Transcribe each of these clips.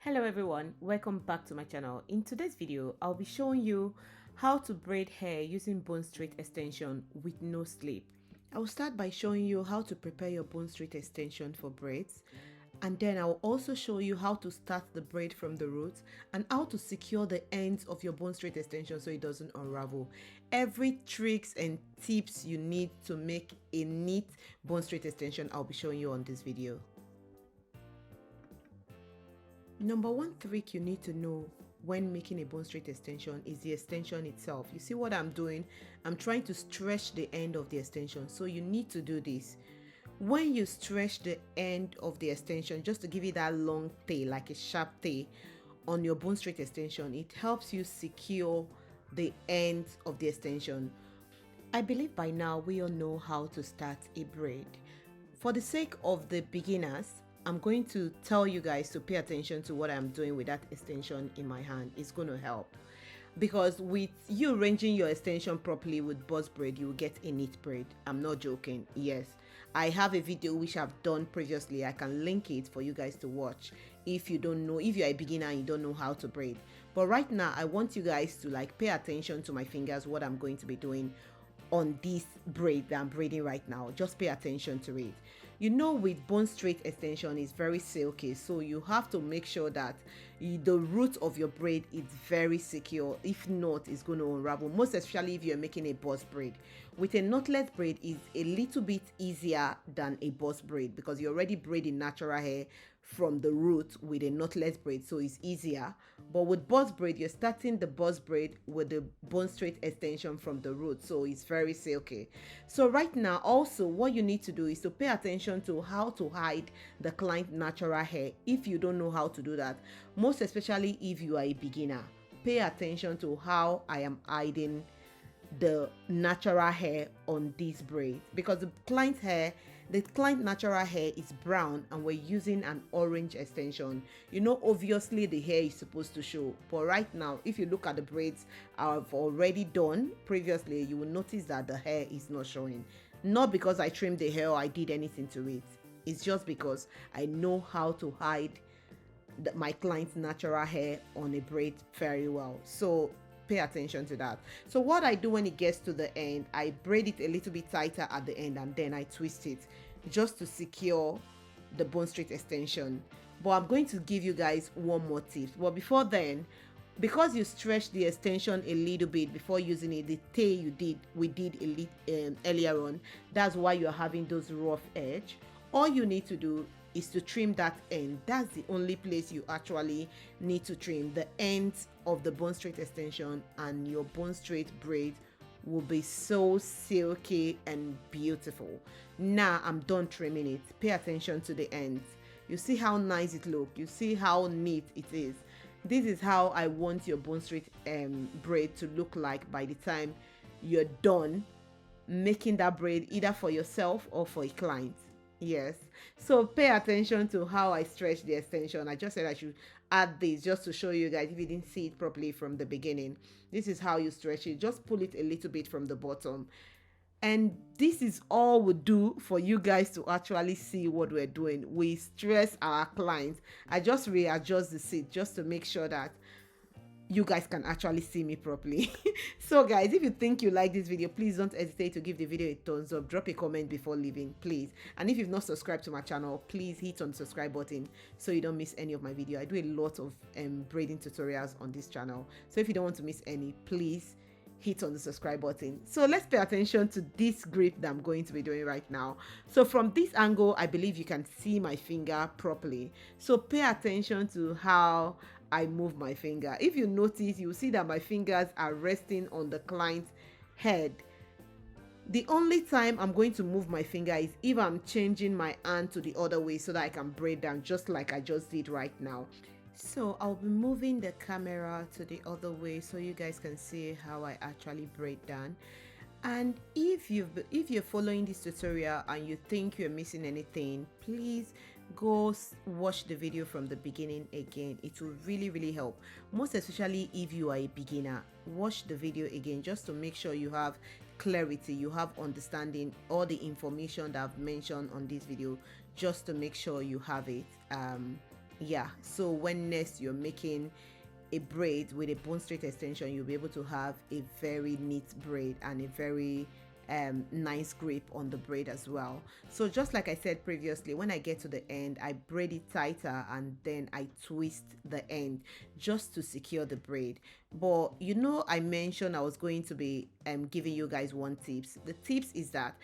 Hello everyone, welcome back to my channel. In today's video, I'll be showing you how to braid hair using bone straight extension with no slip. I will start by showing you how to prepare your bone straight extension for braids, and then I will also show you how to start the braid from the roots and how to secure the ends of your bone straight extension so it doesn't unravel. Every tricks and tips you need to make a neat bone straight extension I'll be showing you on this video. Number one trick you need to know when making a bone straight extension is the extension itself. You see what I'm doing? I'm trying to stretch the end of the extension. So you need to do this. When you stretch the end of the extension, just to give it that long tail, like a sharp tail on your bone straight extension, it helps you secure the ends of the extension. I believe by now we all know how to start a braid. For the sake of the beginners, I'm going to tell you guys to pay attention to what I'm doing with that extension in my hand. It's going to help, because with you arranging your extension properly with boss braid, you will get a neat braid. I'm not joking. Yes, I have a video which I've done previously. I can link it for you guys to watch if you don't know, if you're a beginner and you don't know how to braid. But right now I want you guys to pay attention to my fingers, what I'm going to be doing on this braid that I'm braiding right now. Just pay attention to it. You know, with bone straight extension is very silky, so you have to make sure that the root of your braid is very secure. If not, it's going to unravel, most especially if you're making a boss braid. With a knotless braid is a little bit easier than a boss braid, because you're already braiding natural hair from the root with a knotless braid, so it's easier. But with boss braid, you're starting the boss braid with the bone straight extension from the root, so it's very silky. So right now, also what you need to do is to pay attention to how to hide the client natural hair. If you don't know how to do that, most especially if you are a beginner, pay attention to how I am hiding the natural hair on this braid, because the client natural hair is brown and we're using an orange extension. You know, obviously the hair is supposed to show, but right now if you look at the braids I've already done previously, you will notice that the hair is not showing. Not because I trimmed the hair or I did anything to it, it's just because I know how to hide my client's natural hair on a braid very well. So pay attention to that. So what I do when it gets to the end, I braid it a little bit tighter at the end and then I twist it just to secure the bone straight extension. But I'm going to give you guys one more tip. But before then, because you stretch the extension a little bit before using it, the tail we did earlier on, that's why you're having those rough edge. All you need to do is to trim that end. That's the only place you actually need to trim, the ends of the bone straight extension, and your bone straight braid will be so silky and beautiful. Now I'm done trimming it. Pay attention to the ends. You see how nice it looks. You see how neat it is. This is how I want your bone straight braid to look like by the time you're done making that braid, either for yourself or for a client. Yes, so pay attention to how I stretch the extension. I just said I should add this just to show you guys if you didn't see it properly from the beginning. This is how you stretch it. Just pull it a little bit from the bottom, and this is all we do for you guys to actually see what we're doing. We stress our clients. I just readjust the seat just to make sure that you guys can actually see me properly. So guys, if you think you like this video, please don't hesitate to give the video a thumbs up, drop a comment before leaving, please. And if you've not subscribed to my channel, please hit on the subscribe button so you don't miss any of my video. I do a lot of braiding tutorials on this channel, so if you don't want to miss any, please hit on the subscribe button. So let's pay attention to this grip that I'm going to be doing right now. So from this angle, I believe you can see my finger properly. So pay attention to how I move my finger. If you notice, you'll see that my fingers are resting on the client's head. The only time I'm going to move my finger is if I'm changing my hand to the other way so that I can braid down, just like I just did right now. So I'll be moving the camera to the other way so you guys can see how I actually braid down. And if you're following this tutorial and you think you're missing anything, please go watch the video from the beginning again. It will really help, most especially if you are a beginner. Watch the video again just to make sure you have clarity, you have understanding all the information that I've mentioned on this video, just to make sure you have it Yeah, so when next you're making a braid with a bone straight extension, you'll be able to have a very neat braid and a very nice grip on the braid as well. So just like I said previously, when I get to the end, I braid it tighter and then I twist the end just to secure the braid. But you know, I mentioned I was going to be giving you guys one tips. The tips is that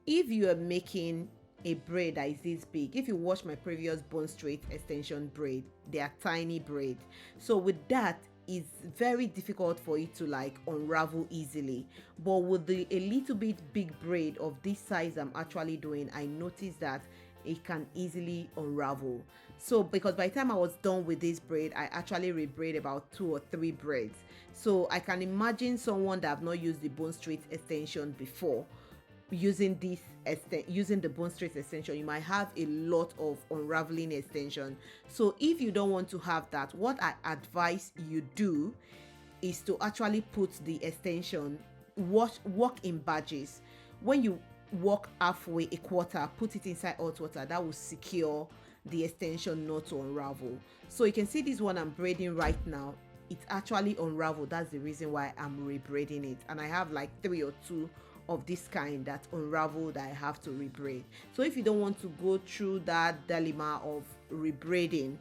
if you are making a braid that is this big, if you watch my previous bone straight extension braid, they are tiny braid. So with that, it's very difficult for it to like unravel easily. But with the a little bit big braid of this size I'm actually doing, I noticed that it can easily unravel. So because by the time I was done with this braid, I actually rebraid about 2 or 3 braids. So I can imagine someone that have not used the bone straight extension before using using the bone straight extension, you might have a lot of unraveling extension. So if you don't want to have that, what I advise you do is to actually put the extension, work in batches. When you walk halfway, a quarter, put it inside hot water. That will secure the extension not to unravel. So you can see this one I'm braiding right now, it's actually unraveled. That's the reason why I'm rebraiding it, and I have like 3 or 2 of this kind that unravel that I have to rebraid. So if you don't want to go through that dilemma of rebraiding,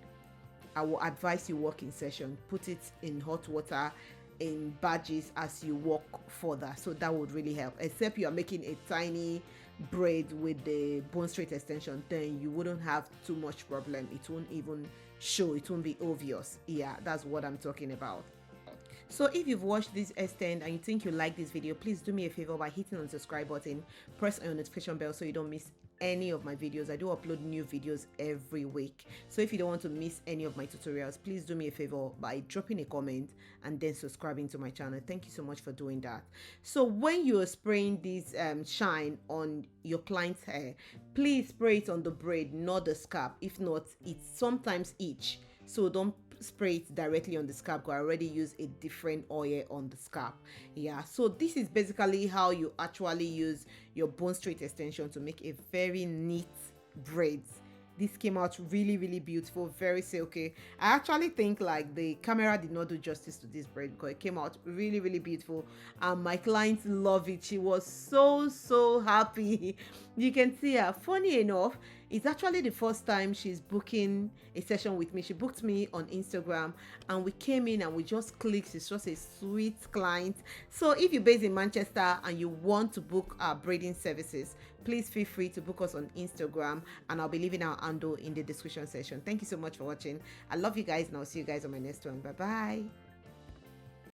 I will advise you work in session, put it in hot water in batches as you walk further. So that would really help, except you are making a tiny braid with the bone straight extension, then you wouldn't have too much problem. It won't even show, it won't be obvious. Yeah, that's what I'm talking about. So if you've watched this extend and you think you like this video, please do me a favor by hitting on the subscribe button, press on your notification bell so you don't miss any of my videos. I do upload new videos every week. So if you don't want to miss any of my tutorials, please do me a favor by dropping a comment and then subscribing to my channel. Thank you so much for doing that. So when you're spraying this shine on your client's hair, please spray it on the braid, not the scalp. If not, it's sometimes itch. So don't spray it directly on the scalp, because I already use a different oil on the scalp. Yeah, so this is basically how you actually use your bone straight extension to make a very neat braids. This came out really beautiful, very silky. I actually think like the camera did not do justice to this braid because it came out really beautiful, and my client loved it. She was so happy. You can see her. Funny enough, it's actually the first time she's booking a session with me. She booked me on Instagram and we came in and we just clicked. She's just a sweet client. So if you're based in Manchester and you want to book our braiding services, please feel free to book us on Instagram, and I'll be leaving our handle in the description section. Thank you so much for watching. I love you guys, and I'll see you guys on my next one. Bye bye.